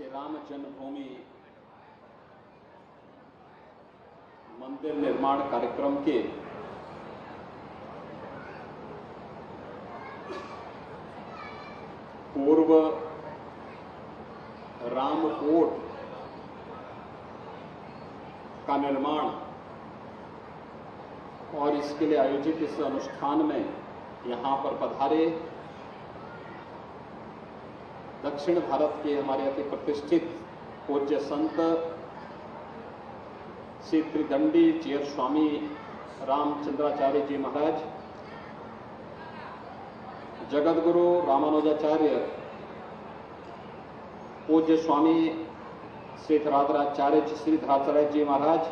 श्री राम जन्मभूमि मंदिर निर्माण कार्यक्रम के पूर्व रामकोट का निर्माण और इसके लिए आयोजित इस अनुष्ठान में यहाँ पर पधारे दक्षिण भारत के हमारे अति प्रतिष्ठित पूज्य संत श्री त्रिदंडी चेयर स्वामी रामचंद्राचार्य जी महाराज, जगतगुरु रामानुजाचार्य पूज्य स्वामी श्री धराधराचार्य जी महाराज,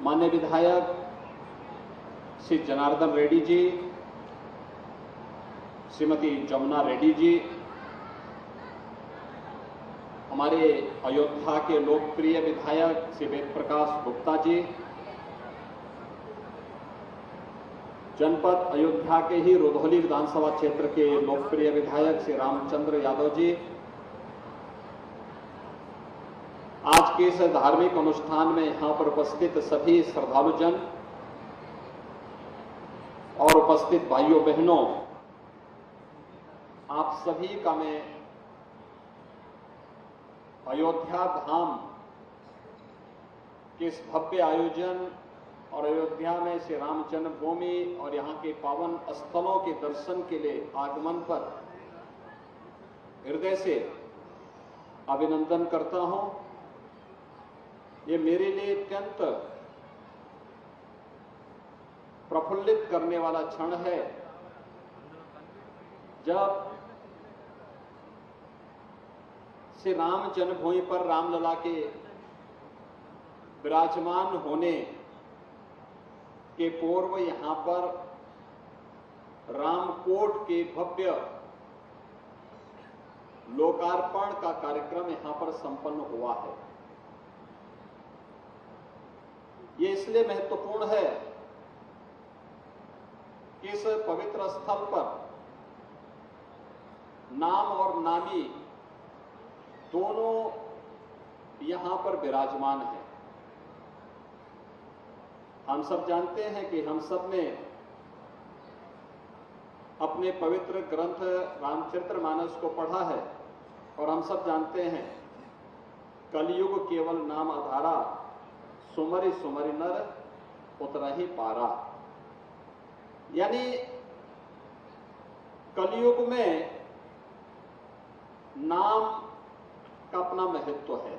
मान्य विधायक श्री जनार्दन रेड्डी जी, श्रीमती जमुना रेड्डी जी, हमारे अयोध्या के लोकप्रिय विधायक श्री वेद प्रकाश गुप्ता जी, जनपद अयोध्या के ही रुधौली विधानसभा क्षेत्र के लोकप्रिय विधायक श्री रामचंद्र यादव जी, आज के इस धार्मिक अनुष्ठान में यहां पर उपस्थित सभी श्रद्धालुजन और उपस्थित भाइयों बहनों, आप सभी का मैं अयोध्या धाम के इस भव्य आयोजन और अयोध्या में श्री राम जन्मभूमि और यहाँ के पावन स्थलों के दर्शन के लिए आगमन पर हृदय से अभिनंदन करता हूं। ये मेरे लिए अत्यंत प्रफुल्लित करने वाला क्षण है जब श्री राम जन्मभूमि पर रामलला के विराजमान होने के पूर्व यहां पर रामकोट के भव्य लोकार्पण का कार्यक्रम यहां पर संपन्न हुआ है। ये इसलिए महत्वपूर्ण है कि इस पवित्र स्थल पर नाम और नामी दोनों यहां पर विराजमान है। हम सब जानते हैं कि हम सब ने अपने पवित्र ग्रंथ रामचरितमानस को पढ़ा है और हम सब जानते हैं कलयुग केवल नाम आधारा, सुमरि सुमरि नर उतरहि पारा। यानी कलयुग में नाम का अपना महत्व है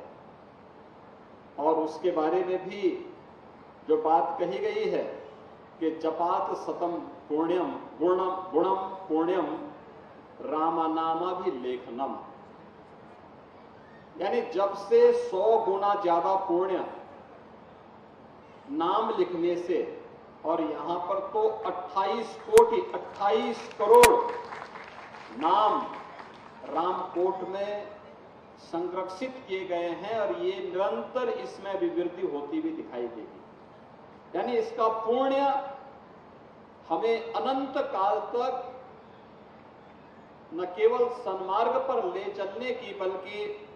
और उसके बारे में भी जो बात कही गई है कि जपात सतम पुण्यम गुणम पुण्यम रामनामाभिलेखनम, यानी जब से 100 गुना ज्यादा पुण्य नाम लिखने से, और यहां पर तो 28 करोड़ नाम रामकोट में संरक्षित किए गए हैं और ये निरंतर इसमें अभिवृद्धि होती हुई दिखाई देगी। यानी इसका पुण्य हमें अनंत काल तक न केवल सन्मार्ग पर ले चलने की बल्कि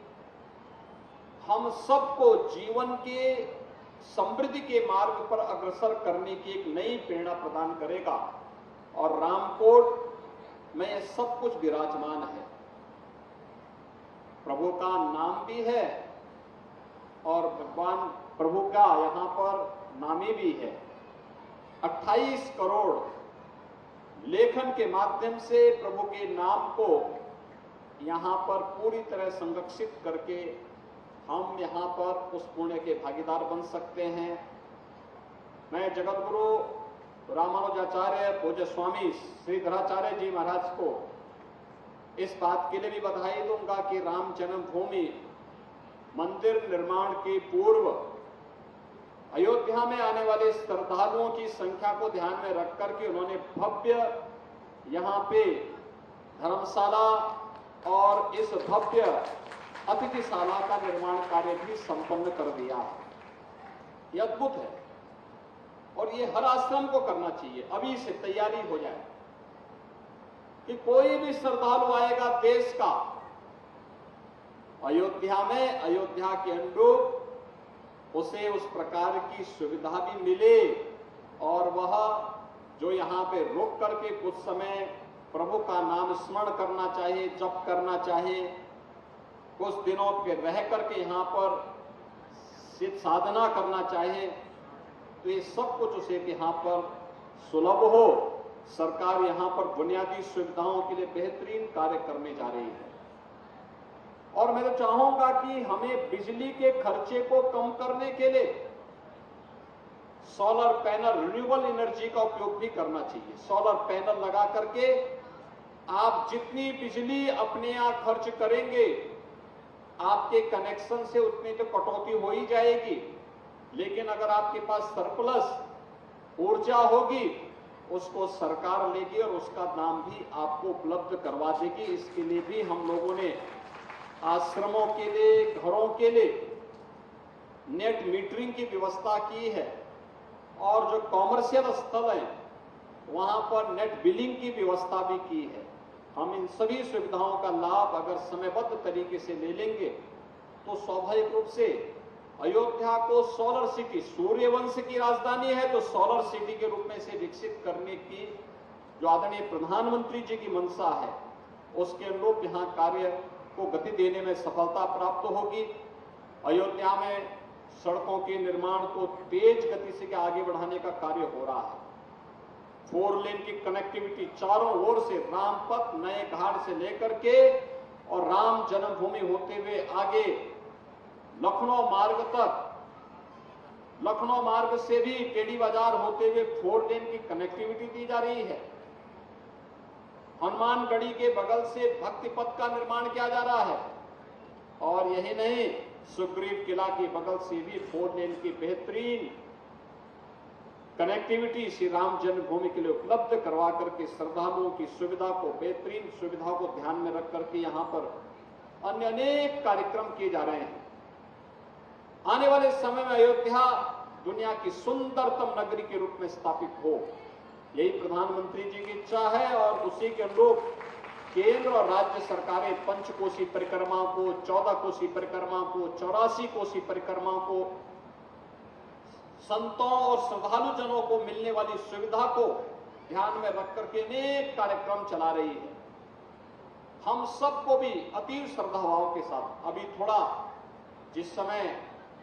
हम सबको जीवन के समृद्धि के मार्ग पर अग्रसर करने की एक नई प्रेरणा प्रदान करेगा। और रामकोट में सब कुछ विराजमान है, प्रभु का नाम भी है और भगवान प्रभु का यहां पर नामी भी है। 28 करोड़ लेखन के माध्यम से प्रभु के नाम को यहां पर पूरी तरह संरक्षित करके हम यहां पर उस पुण्य के भागीदार बन सकते हैं। मैं जगतगुरु रामानुजाचार्य पूज्य स्वामी श्री धराचार्य जी महाराज को इस बात के लिए भी बधाई दूंगा कि राम जन्मभूमि मंदिर निर्माण के पूर्व अयोध्या में आने वाले श्रद्धालुओं की संख्या को ध्यान में रख करके उन्होंने भव्य यहां पे धर्मशाला और इस भव्य अतिथिशाला का निर्माण कार्य भी संपन्न कर दिया है। यह अद्भुत है और ये हर आश्रम को करना चाहिए। अभी से तैयारी हो जाए कि कोई भी श्रद्धालु आएगा देश का अयोध्या में अयोध्या के अनुरूप उसे उस प्रकार की सुविधा भी मिले और वह जो यहाँ पे रुक करके कुछ समय प्रभु का नाम स्मरण करना चाहे, जप करना चाहे, कुछ दिनों के रह करके यहाँ पर सिद्ध साधना करना चाहे, तो ये सब कुछ उसे यहाँ पर सुलभ हो। सरकार यहाँ पर बुनियादी सुविधाओं के लिए बेहतरीन कार्य करने जा रही है। और मैं तो चाहूंगा कि हमें बिजली के खर्चे को कम करने के लिए सोलर पैनल, रिन्यूएबल एनर्जी का उपयोग भी करना चाहिए। सोलर पैनल लगा करके आप जितनी बिजली अपने यहां खर्च करेंगे, आपके कनेक्शन से उतनी तो कटौती हो ही जाएगी, लेकिन अगर आपके पास सरप्लस ऊर्जा होगी, उसको सरकार लेगी और उसका दाम भी आपको उपलब्ध करवा देगी। इसके लिए भी हम लोगों ने आश्रमों के लिए, घरों के लिए नेट मीटरिंग की व्यवस्था की है और जो कॉमर्शियल स्थल है वहां पर नेट बिलिंग की व्यवस्था भी की है। हम इन सभी सुविधाओं का लाभ अगर समयबद्ध तरीके से ले लेंगे तो स्वाभाविक रूप से अयोध्या को सोलर सिटी, सूर्यवंश की राजधानी है तो सोलर सिटी के रूप में से विकसित करने की जो आदरणीय प्रधानमंत्री जी की मंशा है, उसके अनुरूप यहाँ कार्य को गति देने में सफलता प्राप्त होगी। अयोध्या में सड़कों के निर्माण को तेज गति से आगे बढ़ाने का कार्य हो रहा है। 4 लेन की कनेक्टिविटी चारों ओर से, रामपथ, नए घाट से लेकर के और राम जन्मभूमि होते हुए आगे लखनऊ मार्ग तक, लखनऊ मार्ग से भी टेढ़ी बाजार होते हुए 4 लेन की कनेक्टिविटी दी जा रही है। हनुमानगढ़ी के बगल से भक्ति पथ का निर्माण किया जा रहा है और यही नहीं, सुग्रीव किला के बगल से भी 4 लेन की बेहतरीन कनेक्टिविटी श्री राम जन्मभूमि के लिए उपलब्ध करवा करके श्रद्धालुओं की सुविधा को, बेहतरीन सुविधा को ध्यान में रख करके यहाँ पर अन्य अनेक कार्यक्रम किए जा रहे हैं। आने वाले समय में अयोध्या दुनिया की सुंदरतम नगरी के रूप में स्थापित हो, यही प्रधानमंत्री जी की इच्छा है और उसी के अनुरूप केंद्र और राज्य सरकारें पंचकोसी परिक्रमा को, 14 कोसी परिक्रमा को, 84 कोसी परिक्रमा को, संतों और श्रद्धालु जनों को मिलने वाली सुविधा को ध्यान में रख करके अनेक कार्यक्रम चला रही है। हम सबको भी अतीव श्रद्धा भाव के साथ, अभी थोड़ा जिस समय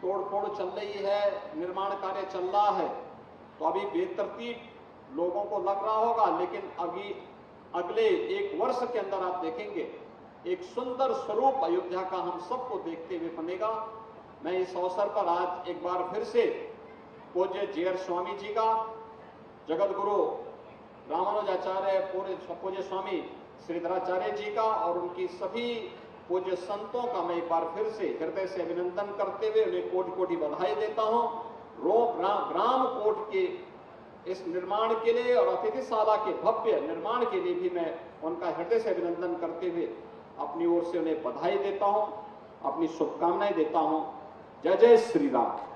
तोड़फोड़ चल रही है, निर्माण कार्य चल रहा है, तो अभी बेतरतीब लोगों को लग रहा होगा, लेकिन अभी अगले 1 वर्ष के अंदर आप देखेंगे एक सुंदर स्वरूप अयोध्या का हम सबको देखते हुए बनेगा। मैं इस अवसर पर आज एक बार फिर से पूज्य जीयर स्वामी जी का, जगत गुरु रामानुजाचार्य, पूज्य स्वामी श्रीधराचार्य जी का और उनकी सभी पूज्य संतों का मैं एक बार फिर से हृदय से अभिनंदन करते हुए उन्हें कोटि कोटि बधाई देता हूं। ग्राम कोट के इस निर्माण के लिए और अतिथिशाला के भव्य निर्माण के लिए भी मैं उनका हृदय से अभिनंदन करते हुए अपनी ओर से उन्हें बधाई देता हूं, अपनी शुभकामनाएं देता हूं। जय जय श्री राम।